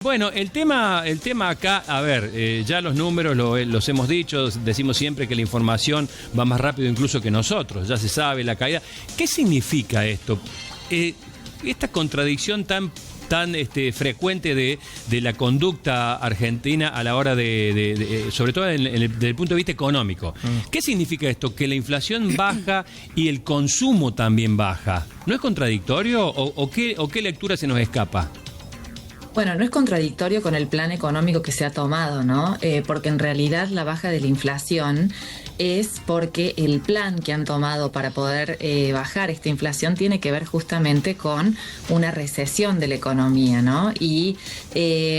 Bueno, el tema acá, a ver, ya los números los hemos dicho, decimos siempre que la información va más rápido incluso que nosotros, ya se sabe la caída. ¿Qué significa esto? Esta contradicción tan frecuente de la conducta argentina a la hora sobre todo desde el punto de vista económico. ¿Qué significa esto? Que la inflación baja y el consumo también baja. ¿No es contradictorio o qué lectura se nos escapa? Bueno, no es contradictorio con el plan económico que se ha tomado, ¿no? Porque en realidad la baja de la inflación es porque el plan que han tomado para poder bajar esta inflación tiene que ver justamente con una recesión de la economía, ¿no? Y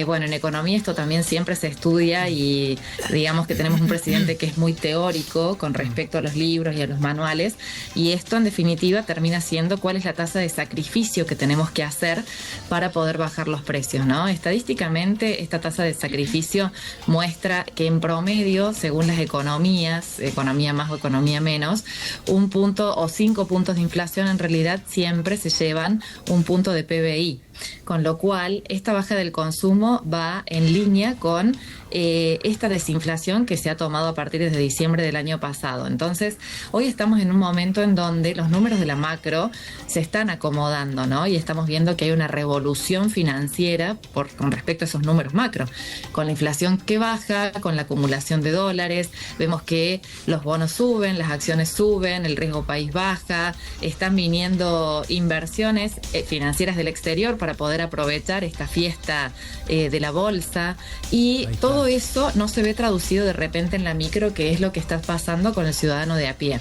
bueno, en economía esto también siempre se estudia y digamos que tenemos un presidente que es muy teórico con respecto a los libros y a los manuales, y esto en definitiva termina siendo cuál es la tasa de sacrificio que tenemos que hacer para poder bajar los precios, ¿no? Estadísticamente esta tasa de sacrificio muestra que en promedio, según las economías, economía más o economía menos, 1 punto o 5 puntos de inflación en realidad siempre se llevan 1 punto de PBI. Con lo cual, esta baja del consumo va en línea con esta desinflación que se ha tomado a partir de diciembre del año pasado. Entonces, hoy estamos en un momento en donde los números de la macro se están acomodando, ¿no? Y estamos viendo que hay una revolución financiera con respecto a esos números macro. Con la inflación que baja, con la acumulación de dólares, vemos que los bonos suben, las acciones suben, el riesgo país baja, están viniendo inversiones financieras del exterior para poder aprovechar esta fiesta de la bolsa, y todo eso no se ve traducido de repente en la micro, que es lo que está pasando con el ciudadano de a pie.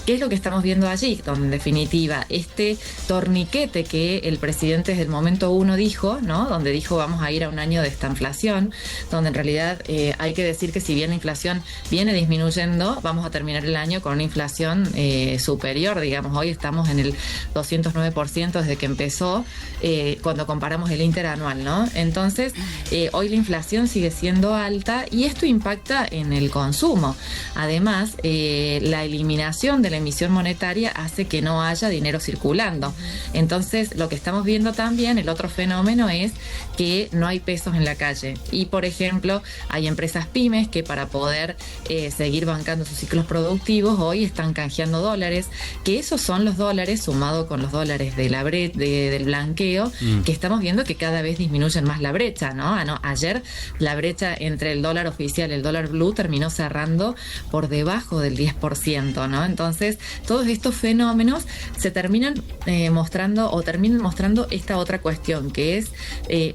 ¿Qué es lo que estamos viendo allí? Donde en definitiva este torniquete que el presidente desde el momento 1 dijo, ¿no? Donde dijo vamos a ir a un año de estanflación, donde en realidad hay que decir que si bien la inflación viene disminuyendo, vamos a terminar el año con una inflación superior, digamos, hoy estamos en el 209% desde que empezó, cuando comparamos el interanual, ¿no? Entonces, hoy la inflación sigue siendo alta y esto impacta en el consumo. Además, la eliminación de la emisión monetaria hace que no haya dinero circulando. Entonces, lo que estamos viendo también, el otro fenómeno es que no hay pesos en la calle. Y, por ejemplo, hay empresas pymes que para poder seguir bancando sus ciclos productivos, hoy están canjeando dólares, que esos son los dólares sumado con los dólares de del blanqueo, que estamos viendo que cada vez disminuyen más la brecha, ¿no? Ayer la brecha entre el dólar oficial y el dólar blue terminó cerrando por debajo del 10%, ¿no? Entonces, todos estos fenómenos se terminan mostrando esta otra cuestión, que es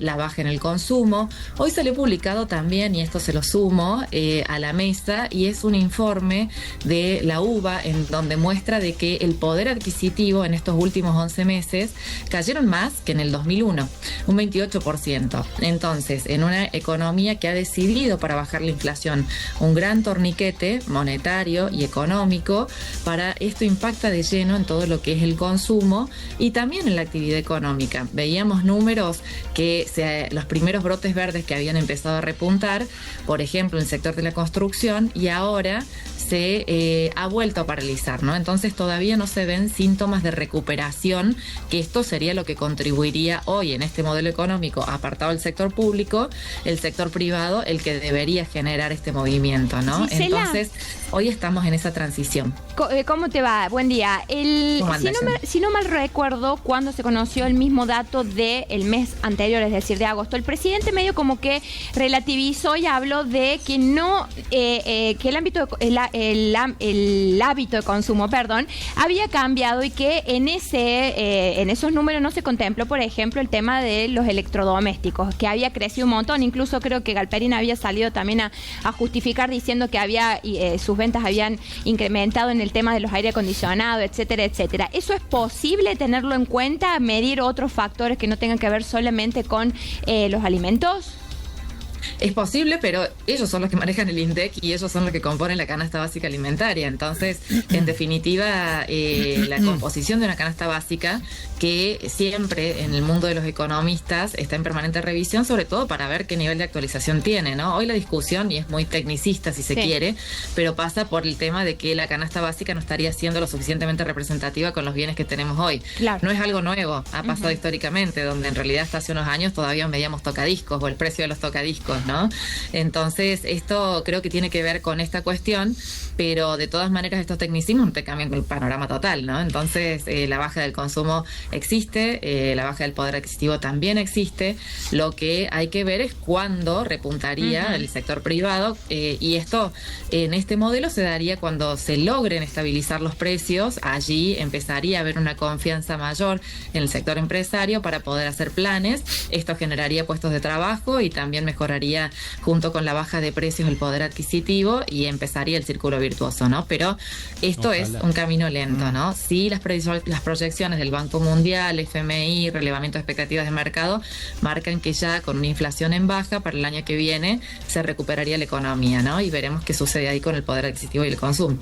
la baja en el consumo. Hoy salió publicado también, y esto se lo sumo a la mesa, y es un informe de la UBA en donde muestra de que el poder adquisitivo en estos últimos 11 meses cayeron más que en el 2001, un 28%. Entonces, en una economía que ha decidido para bajar la inflación un gran torniquete monetario y económico, para esto impacta de lleno en todo lo que es el consumo y también en la actividad económica. Veíamos números que los primeros brotes verdes que habían empezado a repuntar, por ejemplo, en el sector de la construcción, y ahora se ha vuelto a paralizar, ¿no? Entonces todavía no se ven síntomas de recuperación, que esto sería lo que contribuiría hoy en este modelo económico, apartado del sector público, el sector privado, el que debería generar este movimiento, ¿no? Gisela, entonces, hoy estamos en esa transición. ¿Cómo te va? Buen día. Si no mal recuerdo, cuando se conoció el mismo dato del mes anterior, es decir, de agosto, el presidente medio como que relativizó y habló de que no, que el hábito de consumo, había cambiado, y que en esos números no se contempló, por ejemplo, el tema de los electrodomésticos, que había crecido un montón. Incluso creo que Galperín había salido también a justificar diciendo que sus ventas habían incrementado en el tema de los aire acondicionados, etcétera, etcétera. ¿Eso es posible tenerlo en cuenta, medir otros factores que no tengan que ver solamente con los alimentos? Es posible, pero ellos son los que manejan el INDEC y ellos son los que componen la canasta básica alimentaria. Entonces, en definitiva, la composición de una canasta básica, que siempre en el mundo de los economistas está en permanente revisión, sobre todo para ver qué nivel de actualización tiene, ¿no? Hoy la discusión, y es muy tecnicista si se quiere, pero pasa por el tema de que la canasta básica no estaría siendo lo suficientemente representativa con los bienes que tenemos hoy. Claro. No es algo nuevo, ha pasado históricamente, donde en realidad hasta hace unos años todavía medíamos tocadiscos o el precio de los tocadiscos, ¿no? Entonces, esto creo que tiene que ver con esta cuestión, pero de todas maneras estos tecnicismos te cambian el panorama total, ¿no? Entonces, la baja del consumo existe, la baja del poder adquisitivo también existe. Lo que hay que ver es cuándo repuntaría el sector privado, y esto en este modelo se daría cuando se logren estabilizar los precios. Allí empezaría a haber una confianza mayor en el sector empresario para poder hacer planes. Esto generaría puestos de trabajo y también mejoraría, junto con la baja de precios, el poder adquisitivo, y empezaría el círculo virtuoso, ¿no? Pero esto es un camino lento, ¿no? Sí, las proyecciones del Banco Mundial, FMI, relevamiento de expectativas de mercado, marcan que ya con una inflación en baja para el año que viene se recuperaría la economía, ¿no? Y veremos qué sucede ahí con el poder adquisitivo y el consumo.